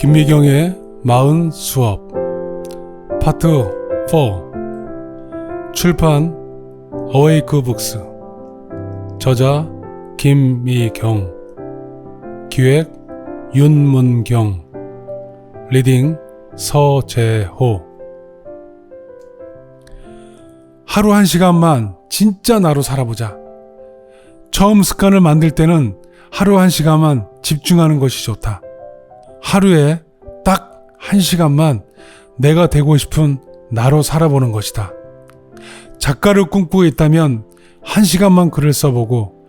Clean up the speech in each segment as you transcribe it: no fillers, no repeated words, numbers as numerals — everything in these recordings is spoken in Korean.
김미경의 마흔 수업 파트 4 출판 어웨이크 북스 저자 김미경 기획 윤문경 리딩 서재호 하루 한 시간만 진짜 나로 살아보자. 처음 습관을 만들 때는 하루 한 시간만 집중하는 것이 좋다. 하루에 딱 한 시간만 내가 되고 싶은 나로 살아보는 것이다. 작가를 꿈꾸고 있다면 한 시간만 글을 써보고,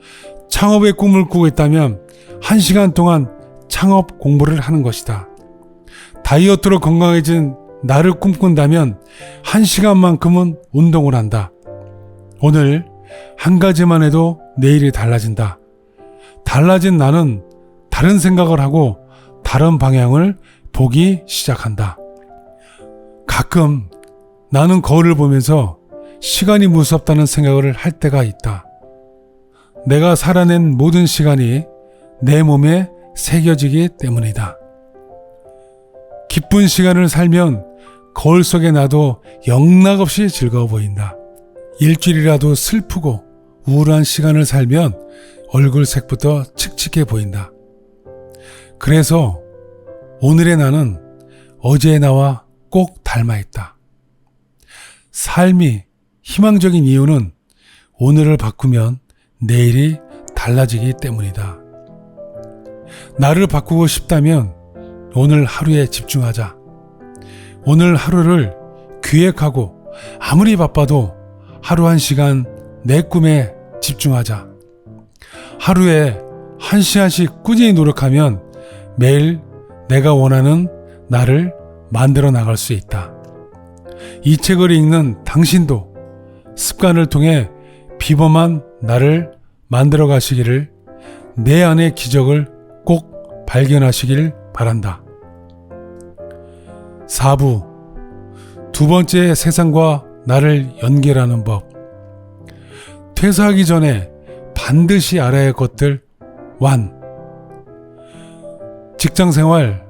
창업의 꿈을 꾸고 있다면 한 시간 동안 창업 공부를 하는 것이다. 다이어트로 건강해진 나를 꿈꾼다면 한 시간만큼은 운동을 한다. 오늘 한 가지만 해도 내일이 달라진다. 달라진 나는 다른 생각을 하고 다른 방향을 보기 시작한다. 가끔 나는 거울을 보면서 시간이 무섭다는 생각을 할 때가 있다. 내가 살아낸 모든 시간이 내 몸에 새겨지기 때문이다. 기쁜 시간을 살면 거울 속에 나도 영락없이 즐거워 보인다. 일주일이라도 슬프고 우울한 시간을 살면 얼굴색부터 칙칙해 보인다. 그래서 오늘의 나는 어제의 나와 꼭 닮아있다. 삶이 희망적인 이유는 오늘을 바꾸면 내일이 달라지기 때문이다. 나를 바꾸고 싶다면 오늘 하루에 집중하자. 오늘 하루를 기획하고 아무리 바빠도 하루 한 시간 내 꿈에 집중하자. 하루에 한 시간씩 꾸준히 노력하면 매일 내가 원하는 나를 만들어 나갈 수 있다. 이 책을 읽는 당신도 습관을 통해 비범한 나를 만들어 가시기를, 내 안의 기적을 꼭 발견하시길 바란다. 4부 두 번째 세상과 나를 연결하는 법. 퇴사하기 전에 반드시 알아야 할 것들 1. 직장생활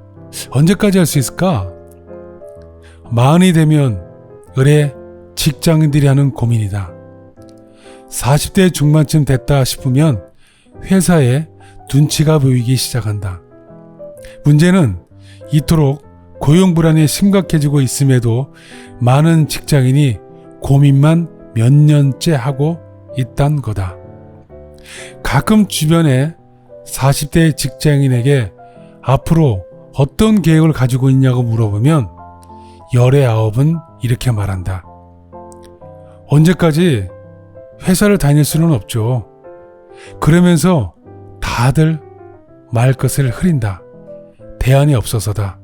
언제까지 할 수 있을까? 40이 되면 의뢰 직장인들이 하는 고민이다. 40대 중반쯤 됐다 싶으면 회사에 눈치가 보이기 시작한다. 문제는 이토록 고용 불안이 심각해지고 있음에도 많은 직장인이 고민만 몇 년째 하고 있단 거다. 가끔 주변에 40대 직장인에게 앞으로 어떤 계획을 가지고 있냐고 물어보면 열의 9은 이렇게 말한다. 언제까지 회사를 다닐 수는 없죠. 그러면서 다들 말끝을 흐린다. 대안이 없어서다.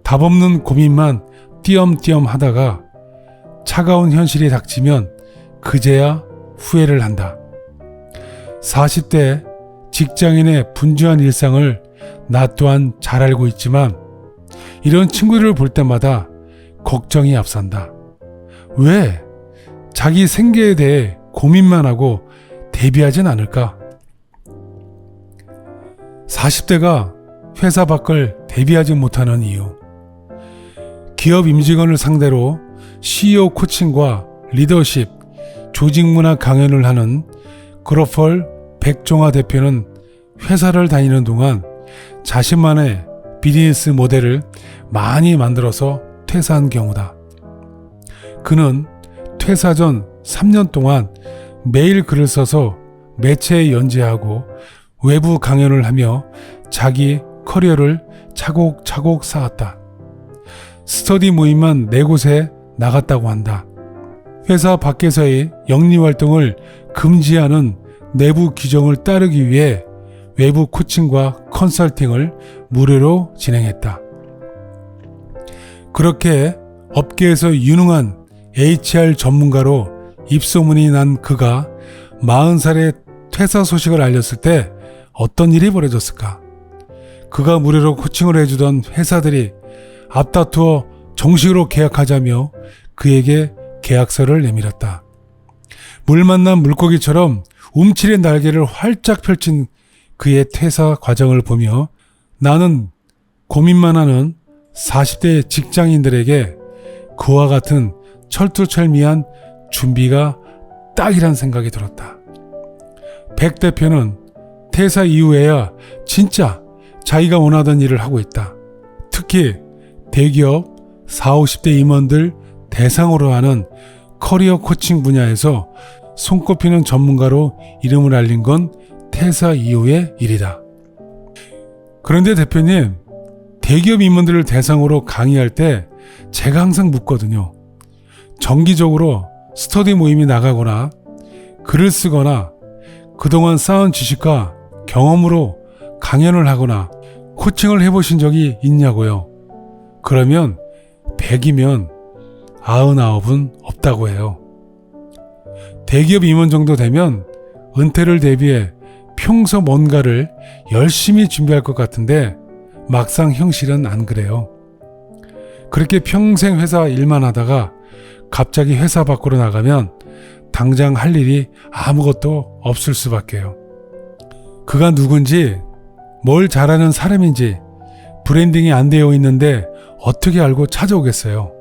답 없는 고민만 띄엄띄엄 하다가 차가운 현실이 닥치면 그제야 후회를 한다. 40대 직장인의 분주한 일상을 나 또한 잘 알고 있지만 이런 친구들을 볼 때마다 걱정이 앞선다. 왜 자기 생계에 대해 고민만 하고 대비하진 않을까? 40대가 회사 밖을 대비하지 못하는 이유. 기업 임직원을 상대로 CEO 코칭과 리더십, 조직문화 강연을 하는 그로펄 백종화 대표는 회사를 다니는 동안 자신만의 비즈니스 모델을 많이 만들어서 퇴사한 경우다. 그는 퇴사 전 3년 동안 매일 글을 써서 매체에 연재하고 외부 강연을 하며 자기 커리어를 차곡차곡 쌓았다. 스터디 모임만 4곳에 나갔다고 한다. 회사 밖에서의 영리활동을 금지하는 내부 규정을 따르기 위해 외부 코칭과 컨설팅을 무료로 진행했다. 그렇게 업계에서 유능한 HR 전문가로 입소문이 난 그가 40살에 퇴사 소식을 알렸을 때 어떤 일이 벌어졌을까? 그가 무료로 코칭을 해주던 회사들이 앞다투어 정식으로 계약하자며 그에게 계약서를 내밀었다. 물 만난 물고기처럼 움츠린 날개를 활짝 펼친 그의 퇴사 과정을 보며 나는 고민만 하는 40대 직장인들에게 그와 같은 철두철미한 준비가 딱이란 생각이 들었다. 백 대표는 퇴사 이후에야 진짜 자기가 원하던 일을 하고 있다. 특히 대기업 40, 50대 임원들 대상으로 하는 커리어 코칭 분야에서 손꼽히는 전문가로 이름을 알린 건 퇴사 이후의 일이다. 그런데 대표님, 대기업 임원들을 대상으로 강의할 때 제가 항상 묻거든요. 정기적으로 스터디 모임이 나가거나 글을 쓰거나 그동안 쌓은 지식과 경험으로 강연을 하거나 코칭을 해보신 적이 있냐고요. 그러면 100이면 99은 없다고 해요. 대기업 임원 정도 되면 은퇴를 대비해 평소 뭔가를 열심히 준비할 것 같은데 막상 현실은 안 그래요. 그렇게 평생 회사 일만 하다가 갑자기 회사 밖으로 나가면 당장 할 일이 아무것도 없을 수밖에요. 그가 누군지, 뭘 잘하는 사람인지 브랜딩이 안 되어 있는데 어떻게 알고 찾아오겠어요?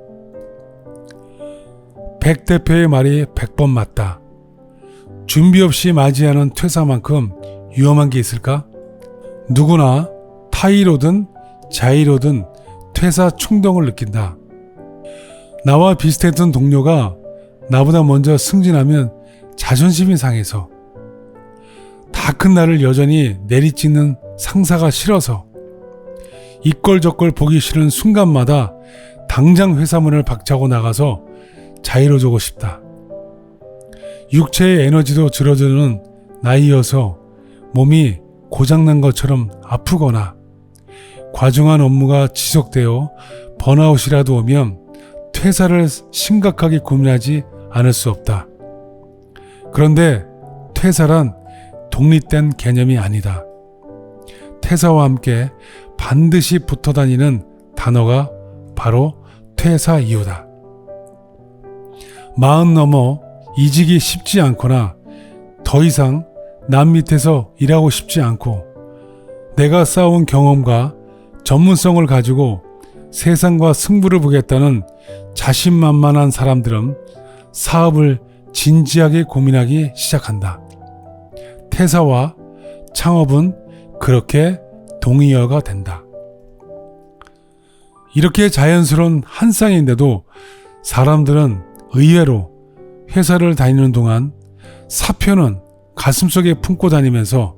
백 대표의 말이 100번 맞다. 준비 없이 맞이하는 퇴사만큼 위험한 게 있을까? 누구나 타의로든 자의로든 퇴사 충동을 느낀다. 나와 비슷했던 동료가 나보다 먼저 승진하면 자존심이 상해서, 다 큰 나를 여전히 내리찍는 상사가 싫어서, 이꼴저꼴 보기 싫은 순간마다 당장 회사 문을 박차고 나가서 자유로워지고 싶다. 육체의 에너지도 줄어드는 나이여서 몸이 고장난 것처럼 아프거나 과중한 업무가 지속되어 번아웃이라도 오면 퇴사를 심각하게 고민하지 않을 수 없다. 그런데 퇴사란 독립된 개념이 아니다. 퇴사와 함께 반드시 붙어 다니는 단어가 바로 퇴사 이유다. 40 넘어 이직이 쉽지 않거나 더 이상 남 밑에서 일하고 싶지 않고 내가 쌓아온 경험과 전문성을 가지고 세상과 승부를 보겠다는 자신만만한 사람들은 사업을 진지하게 고민하기 시작한다. 퇴사와 창업은 그렇게 동의어가 된다. 이렇게 자연스러운 한 쌍인데도 사람들은 의외로 회사를 다니는 동안 사표는 가슴속에 품고 다니면서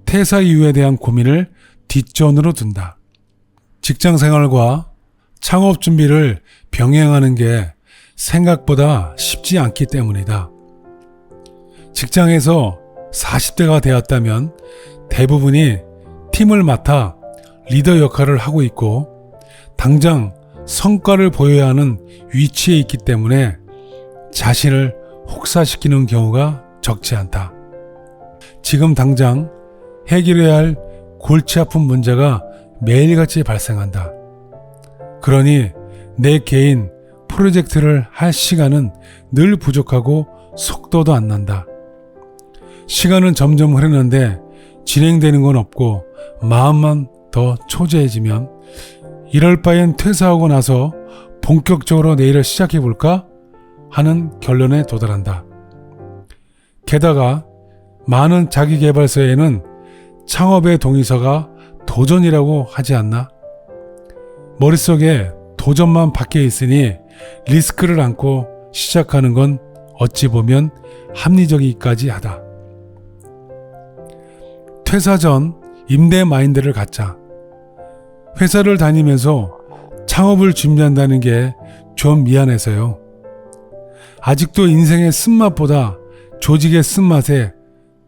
퇴사 이유에 대한 고민을 뒷전으로 둔다. 직장 생활과 창업 준비를 병행하는 게 생각보다 쉽지 않기 때문이다. 직장에서 40대가 되었다면 대부분이 팀을 맡아 리더 역할을 하고 있고 당장 성과를 보여야 하는 위치에 있기 때문에 자신을 혹사시키는 경우가 적지 않다. 지금 당장 해결해야 할 골치 아픈 문제가 매일같이 발생한다. 그러니 내 개인 프로젝트를 할 시간은 늘 부족하고 속도도 안 난다. 시간은 점점 흐르는데 진행되는 건 없고 마음만 더 초조해지면 이럴 바엔 퇴사하고 나서 본격적으로 내 일을 시작해볼까 하는 결론에 도달한다. 게다가 많은 자기계발서에는 창업의 동의서가 도전이라고 하지 않나? 머릿속에 도전만 박혀 있으니 리스크를 안고 시작하는 건 어찌 보면 합리적이기까지 하다. 퇴사 전 임대 마인드를 갖자. 회사를 다니면서 창업을 준비한다는 게 좀 미안해서요. 아직도 인생의 쓴맛보다 조직의 쓴맛에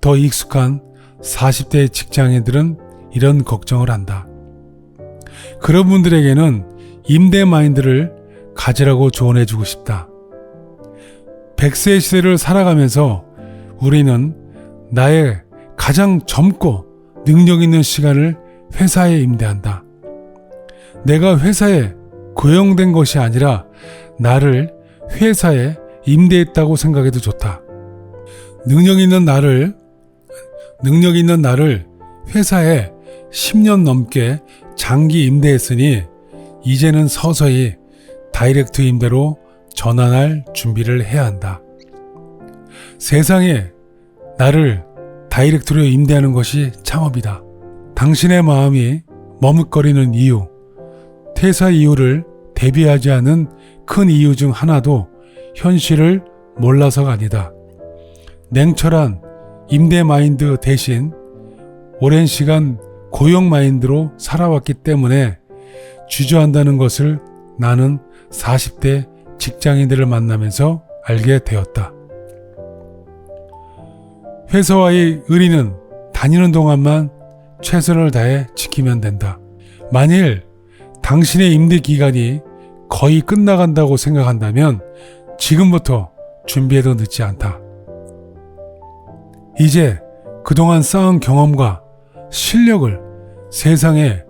더 익숙한 40대 직장인들은 이런 걱정을 한다. 그런 분들에게는 임대 마인드를 가지라고 조언해주고 싶다. 100세 시대를 살아가면서 우리는 나의 가장 젊고 능력 있는 시간을 회사에 임대한다. 내가 회사에 고용된 것이 아니라 나를 회사에 임대했다고 생각해도 좋다. 능력 있는 나를 회사에 10년 넘게 장기 임대했으니 이제는 서서히 다이렉트 임대로 전환할 준비를 해야 한다. 세상에 나를 다이렉트로 임대하는 것이 창업이다. 당신의 마음이 머뭇거리는 이유, 퇴사 이유를 대비하지 않은 큰 이유 중 하나도 현실을 몰라서가 아니다. 냉철한 임대 마인드 대신 오랜 시간 고용 마인드로 살아왔기 때문에 주저한다는 것을 나는 40대 직장인들을 만나면서 알게 되었다. 회사와의 의리는 다니는 동안만 최선을 다해 지키면 된다. 만일 당신의 임대 기간이 거의 끝나간다고 생각한다면 지금부터 준비해도 늦지 않다. 이제 그동안 쌓은 경험과 실력을 세상에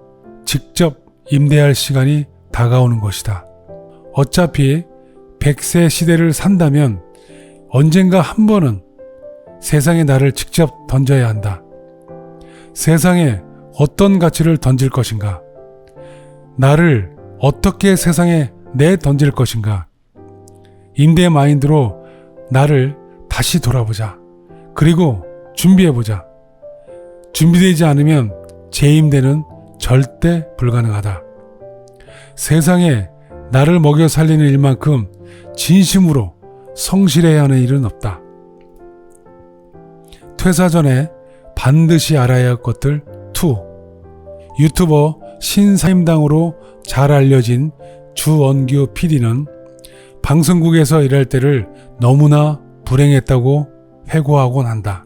직접 임대할 시간이 다가오는 것이다. 어차피 100세 시대를 산다면 언젠가 한 번은 세상에 나를 직접 던져야 한다. 세상에 어떤 가치를 던질 것인가? 나를 어떻게 세상에 내던질 것인가? 임대 마인드로 나를 다시 돌아보자. 그리고 준비해보자. 준비되지 않으면 재임대는 절대 불가능하다. 세상에 나를 먹여 살리는 일만큼 진심으로 성실해야 하는 일은 없다. 퇴사 전에 반드시 알아야 할 것들 2. 유튜버 신사임당으로 잘 알려진 주원규 PD는 방송국에서 일할 때를 너무나 불행했다고 회고하곤 한다.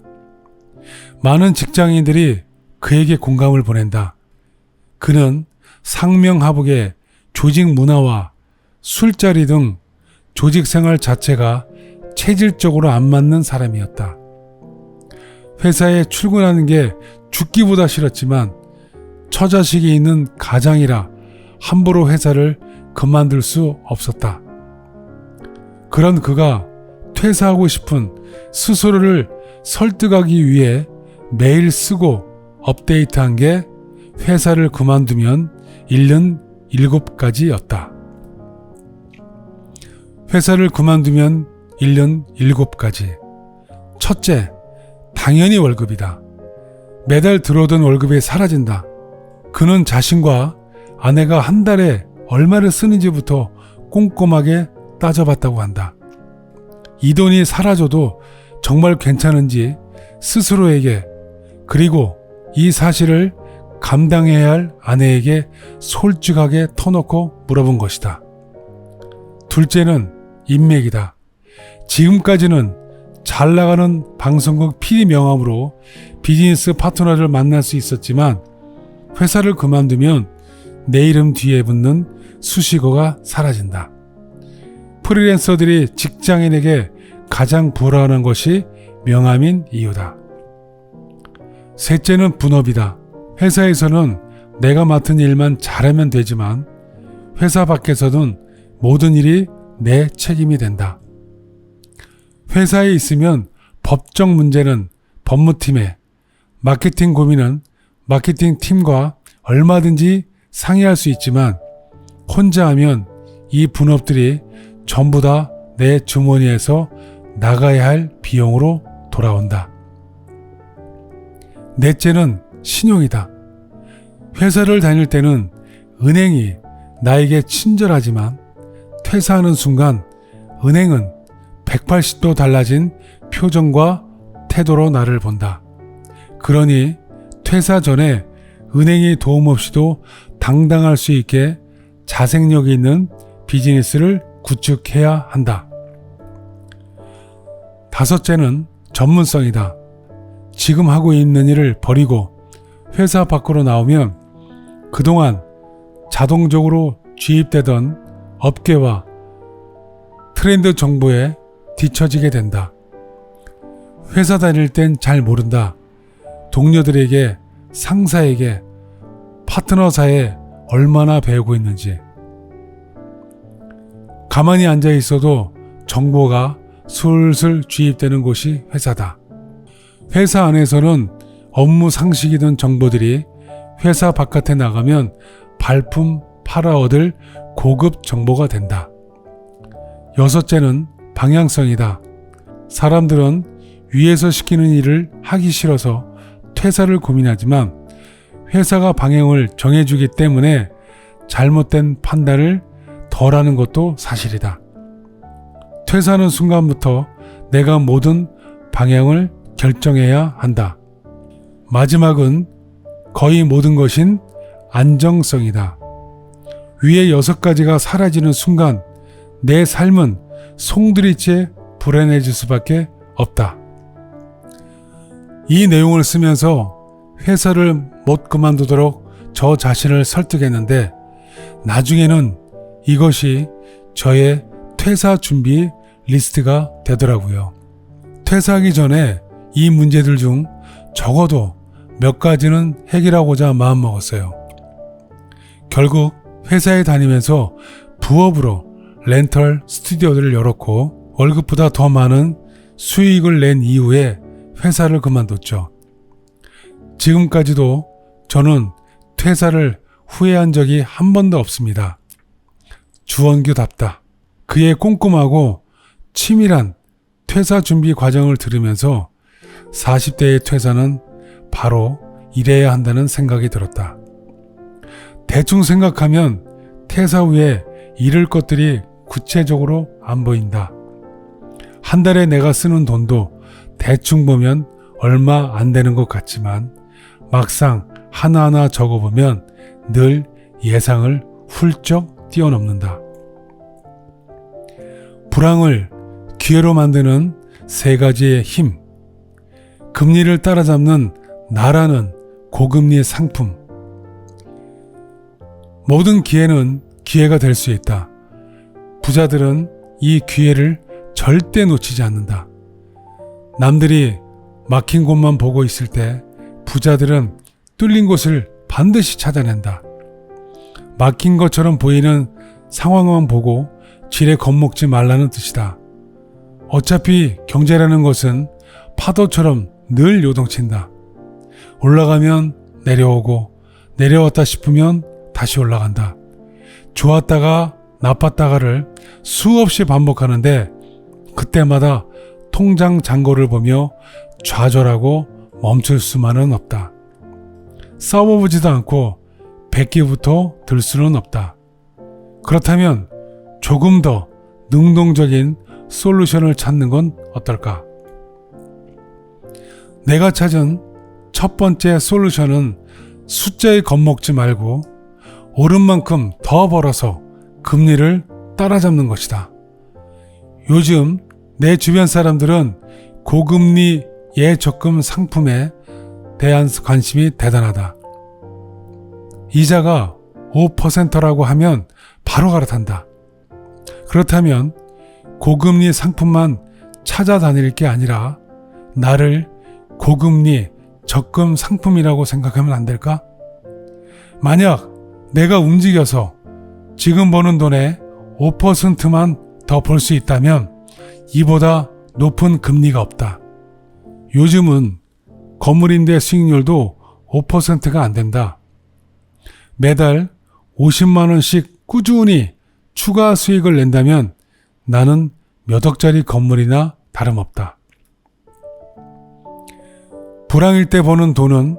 많은 직장인들이 그에게 공감을 보낸다. 그는 상명하복의 조직 문화와 술자리 등 조직 생활 자체가 체질적으로 안 맞는 사람이었다. 회사에 출근하는 게 죽기보다 싫었지만 처자식이 있는 가장이라 함부로 회사를 그만둘 수 없었다. 그런 그가 퇴사하고 싶은 스스로를 설득하기 위해 매일 쓰고 업데이트한 게 회사를 그만두면 잃는 7가지였다. 회사를 그만두면 잃는 7가지. 첫째, 당연히 월급이다. 매달 들어오던 월급이 사라진다. 그는 자신과 아내가 한 달에 얼마를 쓰는지부터 꼼꼼하게 따져봤다고 한다. 이 돈이 사라져도 정말 괜찮은지 스스로에게, 그리고 이 사실을 감당해야 할 아내에게 솔직하게 터놓고 물어본 것이다. 둘째는 인맥이다. 지금까지는 잘 나가는 방송국 PD 명함으로 비즈니스 파트너를 만날 수 있었지만 회사를 그만두면 내 이름 뒤에 붙는 수식어가 사라진다. 프리랜서들이 직장인에게 가장 불안한 것이 명함인 이유다. 셋째는 분업이다. 회사에서는 내가 맡은 일만 잘하면 되지만 회사 밖에서는 모든 일이 내 책임이 된다. 회사에 있으면 법적 문제는 법무팀에, 마케팅 고민은 마케팅 팀과 얼마든지 상의할 수 있지만 혼자 하면 이 분업들이 전부 다 내 주머니에서 나가야 할 비용으로 돌아온다. 넷째는 신용이다. 회사를 다닐 때는 은행이 나에게 친절하지만 퇴사하는 순간 은행은 180도 달라진 표정과 태도로 나를 본다. 그러니 퇴사 전에 은행이 도움 없이도 당당할 수 있게 자생력이 있는 비즈니스를 구축해야 한다. 다섯째는 전문성이다. 지금 하고 있는 일을 버리고 회사 밖으로 나오면 그동안 자동적으로 주입되던 업계와 트렌드 정보에 뒤처지게 된다. 회사 다닐 땐 잘 모른다. 동료들에게, 상사에게, 파트너사에 얼마나 배우고 있는지. 가만히 앉아 있어도 정보가 술술 주입되는 곳이 회사다. 회사 안에서는 업무 상식이던 정보들이 회사 바깥에 나가면 발품 팔아 얻을 고급 정보가 된다. 여섯째는 방향성이다. 사람들은 위에서 시키는 일을 하기 싫어서 퇴사를 고민하지만 회사가 방향을 정해주기 때문에 잘못된 판단을 덜하는 것도 사실이다. 퇴사하는 순간부터 내가 모든 방향을 결정해야 한다. 마지막은 거의 모든 것인 안정성이다. 위에 6가지가 사라지는 순간 내 삶은 송두리째 불안해질 수밖에 없다. 이 내용을 쓰면서 회사를 못 그만두도록 저 자신을 설득했는데 나중에는 이것이 저의 퇴사 준비 리스트가 되더라고요. 퇴사하기 전에 이 문제들 중 적어도 몇 가지는 해결하고자 마음먹었어요. 결국 회사에 다니면서 부업으로 렌털 스튜디오를 열었고 월급보다 더 많은 수익을 낸 이후에 회사를 그만뒀죠. 지금까지도 저는 퇴사를 후회한 적이 한 번도 없습니다. 주원규답다. 그의 꼼꼼하고 치밀한 퇴사 준비 과정을 들으면서 40대의 퇴사는 바로 이래야 한다는 생각이 들었다. 대충 생각하면 퇴사 후에 잃을 것들이 구체적으로 안 보인다. 한 달에 내가 쓰는 돈도 대충 보면 얼마 안 되는 것 같지만 막상 하나하나 적어보면 늘 예상을 훌쩍 뛰어넘는다. 불황을 기회로 만드는 3가지의 힘. 금리를 따라잡는 나라는 고금리 상품. 모든 기회는 기회가 될 수 있다. 부자들은 이 기회를 절대 놓치지 않는다. 남들이 막힌 곳만 보고 있을 때 부자들은 뚫린 곳을 반드시 찾아낸다. 막힌 것처럼 보이는 상황만 보고 지레 겁먹지 말라는 뜻이다. 어차피 경제라는 것은 파도처럼 늘 요동친다. 올라가면 내려오고 내려왔다 싶으면 다시 올라간다. 좋았다가 나빴다가를 수없이 반복하는데 그때마다 통장 잔고를 보며 좌절하고 멈출 수만은 없다. 싸워보지도 않고 백기부터 들 수는 없다. 그렇다면 조금 더 능동적인 솔루션을 찾는 건 어떨까? 내가 찾은 첫 번째 솔루션은 숫자에 겁먹지 말고 오른 만큼 더 벌어서 금리를 따라잡는 것이다. 요즘 내 주변 사람들은 고금리 예적금 상품에 대한 관심이 대단하다. 이자가 5%라고 하면 바로 갈아탄다. 그렇다면 고금리 상품만 찾아다닐 게 아니라 나를 고금리 적금 상품이라고 생각하면 안 될까? 만약 내가 움직여서 지금 버는 돈의 5%만 더 벌 수 있다면 이보다 높은 금리가 없다. 요즘은 건물임대 수익률도 5%가 안 된다. 매달 50만 원씩 꾸준히 추가 수익을 낸다면 나는 몇 억짜리 건물이나 다름없다. 불황일 때 버는 돈은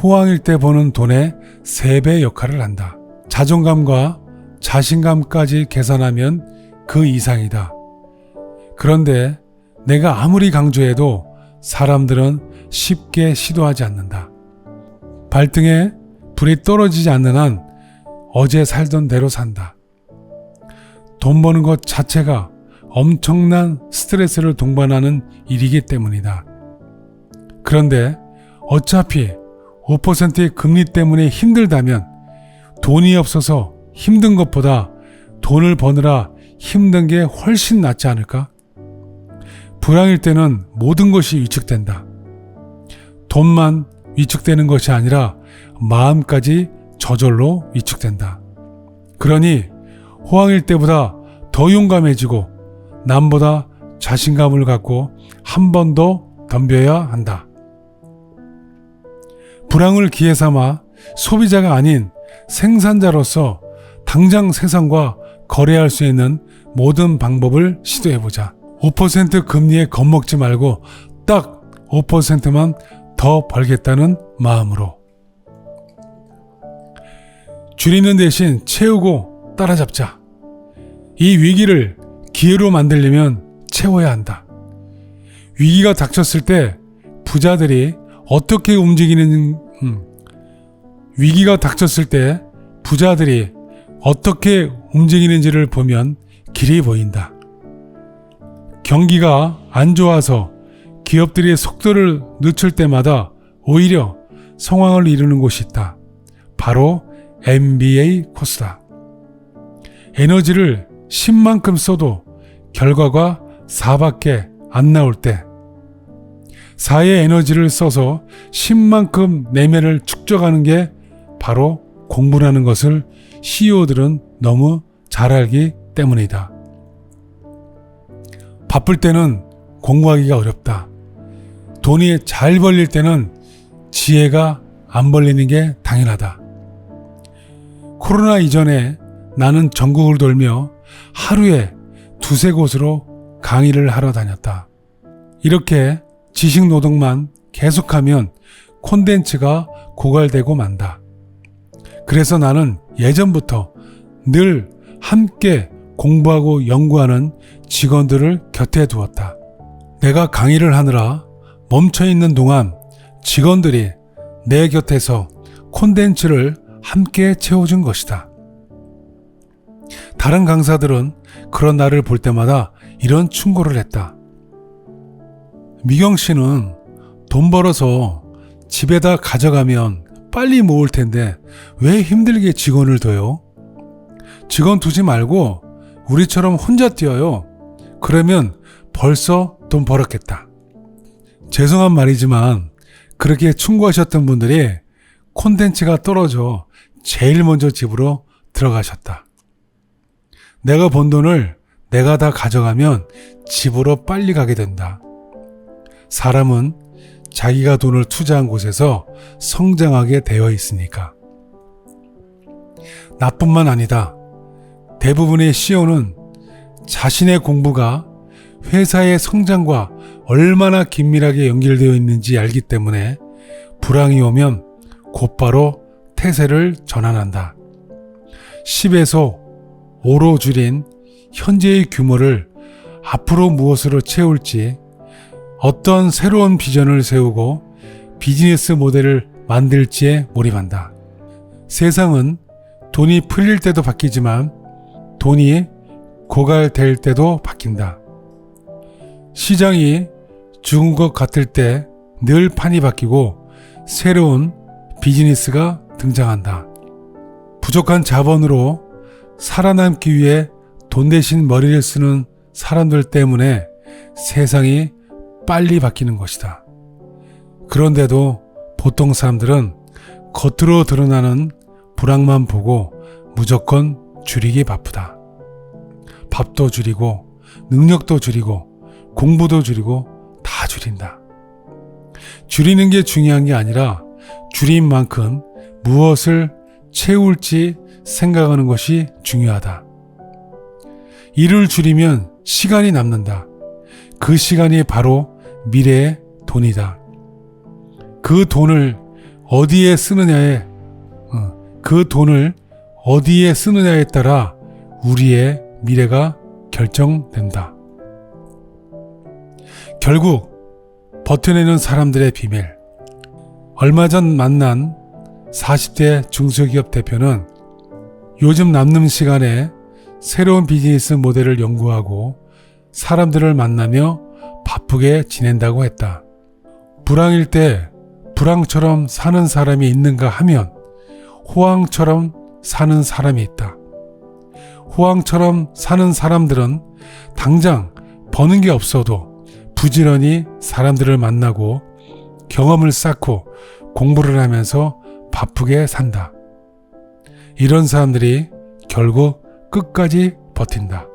호황일 때 버는 돈의 3배 역할을 한다. 자존감과 자신감까지 계산하면 그 이상이다. 그런데 내가 아무리 강조해도 사람들은 쉽게 시도하지 않는다. 발등에 불이 떨어지지 않는 한 어제 살던 대로 산다. 돈 버는 것 자체가 엄청난 스트레스를 동반하는 일이기 때문이다. 그런데 어차피 5%의 금리 때문에 힘들다면 돈이 없어서 힘든 것보다 돈을 버느라 힘든 게 훨씬 낫지 않을까? 불황일 때는 모든 것이 위축된다. 돈만 위축되는 것이 아니라 마음까지 저절로 위축된다. 그러니 호황일 때보다 더 용감해지고 남보다 자신감을 갖고 한 번 더 덤벼야 한다. 불황을 기회 삼아 소비자가 아닌 생산자로서 당장 세상과 거래할 수 있는 모든 방법을 시도해보자. 5% 금리에 겁먹지 말고 딱 5%만 더 벌겠다는 마음으로. 줄이는 대신 채우고 따라잡자. 이 위기를 기회로 만들려면 채워야 한다. 위기가 닥쳤을 때 부자들이 어떻게 움직이는지를 보면 길이 보인다. 경기가 안 좋아서 기업들이 속도를 늦출 때마다 오히려 성황을 이루는 곳이 있다. 바로 MBA 코스다. 에너지를 10만큼 써도 결과가 4밖에 안 나올 때, 4의 에너지를 써서 10만큼 내면을 축적하는 게 바로 공부라는 것을 CEO들은 너무 잘 알기 때문이다. 바쁠 때는 공부하기가 어렵다. 돈이 잘 벌릴 때는 지혜가 안 벌리는 게 당연하다. 코로나 이전에 나는 전국을 돌며 하루에 2-3곳으로 강의를 하러 다녔다. 이렇게 지식 노동만 계속하면 콘텐츠가 고갈되고 만다. 그래서 나는 예전부터 늘 함께 공부하고 연구하는 직원들을 곁에 두었다. 내가 강의를 하느라 멈춰있는 동안 직원들이 내 곁에서 콘텐츠를 함께 채워준 것이다. 다른 강사들은 그런 나를 볼 때마다 이런 충고를 했다. 미경 씨는 돈 벌어서 집에다 가져가면 빨리 모을 텐데 왜 힘들게 직원을 둬요? 직원 두지 말고 우리처럼 혼자 뛰어요. 그러면 벌써 돈 벌었겠다. 죄송한 말이지만 그렇게 충고하셨던 분들이 콘텐츠가 떨어져 제일 먼저 집으로 들어가셨다. 내가 번 돈을 내가 다 가져가면 집으로 빨리 가게 된다. 사람은 자기가 돈을 투자한 곳에서 성장하게 되어 있으니까. 나뿐만 아니다. 대부분의 CEO는 자신의 공부가 회사의 성장과 얼마나 긴밀하게 연결되어 있는지 알기 때문에 불황이 오면 곧바로 태세를 전환한다. 10에서 5로 줄인 현재의 규모를 앞으로 무엇으로 채울지, 어떤 새로운 비전을 세우고 비즈니스 모델을 만들지에 몰입한다. 세상은 돈이 풀릴 때도 바뀌지만 돈이 고갈될 때도 바뀐다. 시장이 죽은 것 같을 때 늘 판이 바뀌고 새로운 비즈니스가 등장한다. 부족한 자본으로 살아남기 위해 돈 대신 머리를 쓰는 사람들 때문에 세상이 빨리 바뀌는 것이다. 그런데도 보통 사람들은 겉으로 드러나는 불황만 보고 무조건 줄이기 바쁘다. 밥도 줄이고 능력도 줄이고 공부도 줄이고 다 줄인다. 줄이는 게 중요한 게 아니라 줄인 만큼 무엇을 채울지 생각하는 것이 중요하다. 일을 줄이면 시간이 남는다. 그 시간이 바로 미래의 돈이다. 그 돈을 어디에 쓰느냐에 따라 우리의 미래가 결정된다. 결국 버텨내는 사람들의 비밀. 얼마 전 만난 40대 중소기업 대표는 요즘 남는 시간에 새로운 비즈니스 모델을 연구하고 사람들을 만나며 바쁘게 지낸다고 했다. 불황일 때 불황처럼 사는 사람이 있는가 하면 호황처럼 사는 사람이 있다. 호황처럼 사는 사람들은 당장 버는 게 없어도 부지런히 사람들을 만나고 경험을 쌓고 공부를 하면서 바쁘게 산다. 이런 사람들이 결국 끝까지 버틴다.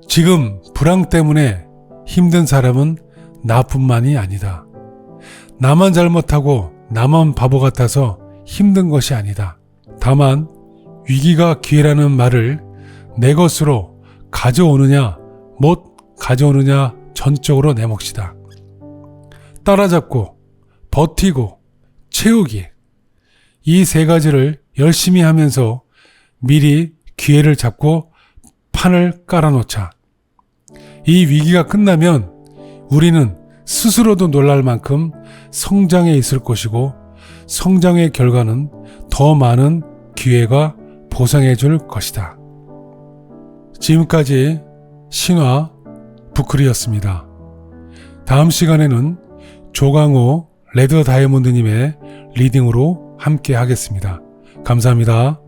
지금 불황 때문에 힘든 사람은 나뿐만이 아니다. 나만 잘못하고 나만 바보 같아서 힘든 것이 아니다. 다만 위기가 기회라는 말을 내 것으로 가져오느냐 못 가져오느냐 전적으로 내 몫이다. 따라잡고 버티고 채우기, 이 세 가지를 열심히 하면서 미리 기회를 잡고 판을 깔아놓자. 이 위기가 끝나면 우리는 스스로도 놀랄 만큼 성장해 있을 것이고, 성장의 결과는 더 많은 기회가 보상해 줄 것이다. 지금까지 신화 부클이었습니다. 다음 시간에는 조강호 레드 다이아몬드님의 리딩으로 함께 하겠습니다. 감사합니다.